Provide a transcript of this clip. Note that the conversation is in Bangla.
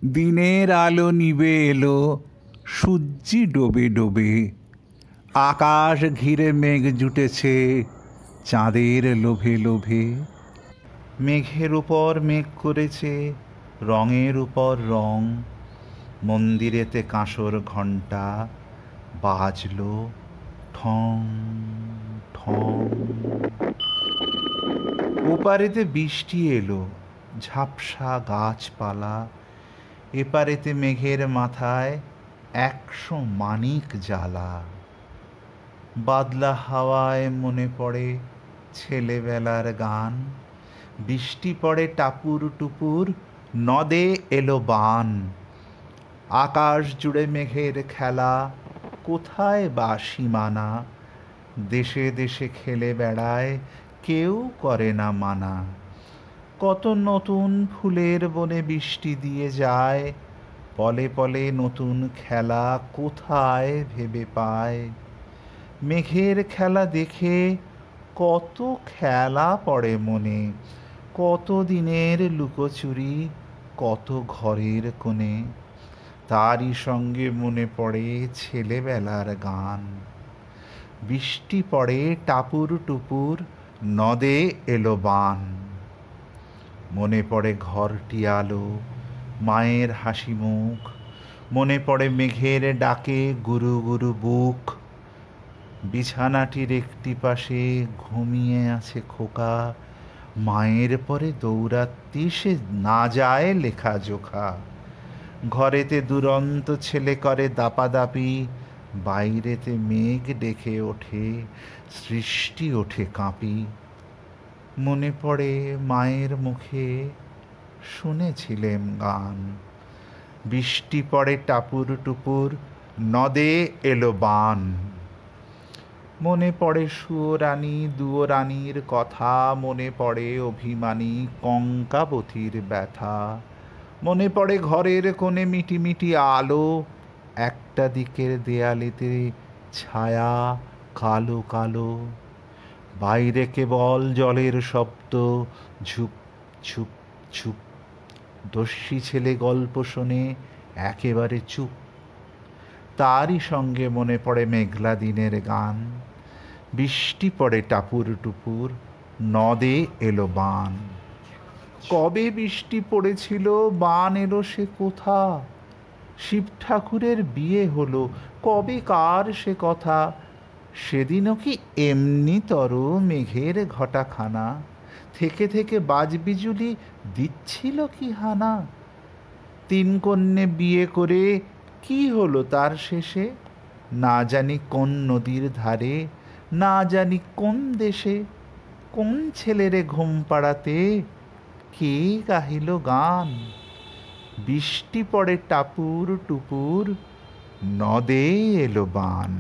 দিনের আলো নিবে এলো, সূর্যি ডোবে ডোবে, আকাশ ঘিরে মেঘ জুটেছে চাঁদের লোভে লোভে। মেঘের উপর মেঘ করেছে রঙের উপর রং, মন্দিরেতে কাঁসর ঘণ্টা বাজলো ঠং ঠং। ওপারেতে বৃষ্টি এলো, ঝাপসা গাছপালা, এপারেতে মেঘের মাথায় 100 মানিক জ্বালা। বাদলা হাওয়ায় মনে পড়ে ছেলেবেলার গান, বৃষ্টি পড়ে টাপুর টুপুর, নদে এলো বান। আকাশ জুড়ে মেঘের খেলা, কোথায় বা সীমানা, দেশে দেশে খেলে বেড়ায়, কেউ করে না মানা। কত নতুন ফুলের বনে বৃষ্টি দিয়ে যায়, পলে পলে নতুন খেলা কোথায় ভেবে পায়। মেঘের খেলা দেখে কত খেলা পড়ে মনে, কত দিনের লুকোচুরি, কত ঘরের কোণে। তারই সঙ্গে মনে পড়ে ছেলেবেলার গান। বৃষ্টি পড়ে টাপুর টুপুর, নদে এলো বান। মনে পড়ে ঘরটি আলো, মায়ের হাসি মুখ, মনে পড়ে মেঘের ডাকে গুরু গুরু বুক। বিছানাটির একটি পাশে ঘুমিয়ে আছে খোকা, মায়ের পরে দৌড়াত্তি সে না যায় লেখা জোখা। ঘরেতে দুরন্ত ছেলে করে দাপাদাপি, বাইরেতে মেঘ ডেকে ওঠে, সৃষ্টি ওঠে কাঁপি। মনে পড়ে মায়ের মুখে শুনেছিলেম গান, বৃষ্টি পড়ে টাপুর টুপুর, নদে এলো বান। মনে পড়ে সুয়োরানী দুয়োরানীর কথা, মনে পড়ে অভিমানী কঙ্কাবতীর ব্যথা। মনে পড়ে ঘরের কোণে মিটিমিটি আলো, একটা দিকের দেয়ালেতে ছায়া কালো কালো। বাইরে কেবল জলের শব্দ, ঝুপ ঝুপ ঝুপ। দস্যি ছেলে গল্প শোনে একেবারে চুপ। তারই সঙ্গে মনে পড়ে মেঘলা দিনের গান, বৃষ্টি পড়ে টাপুর টুপুর, নদে এলো বান। কবে বৃষ্টি পড়েছিল, বান এলো সে কোথা? শিব ঠাকুরের বিয়ে হলো, কবে কার সে কথা? সেদিনও কি এমনি তর মেঘের ঘটাখানা, থেকে থেকে বাজবিজুলি দিচ্ছিল কি হানা? 3 কন্যে বিয়ে করে কি হলো তার শেষে? না জানি কোন নদীর ধারে, না জানি কোন দেশে, কোন ছেলেরে ঘুম পাড়াতে কে গাহিল গান। বৃষ্টি পড়ে টাপুর টুপুর, নদে এলো বান।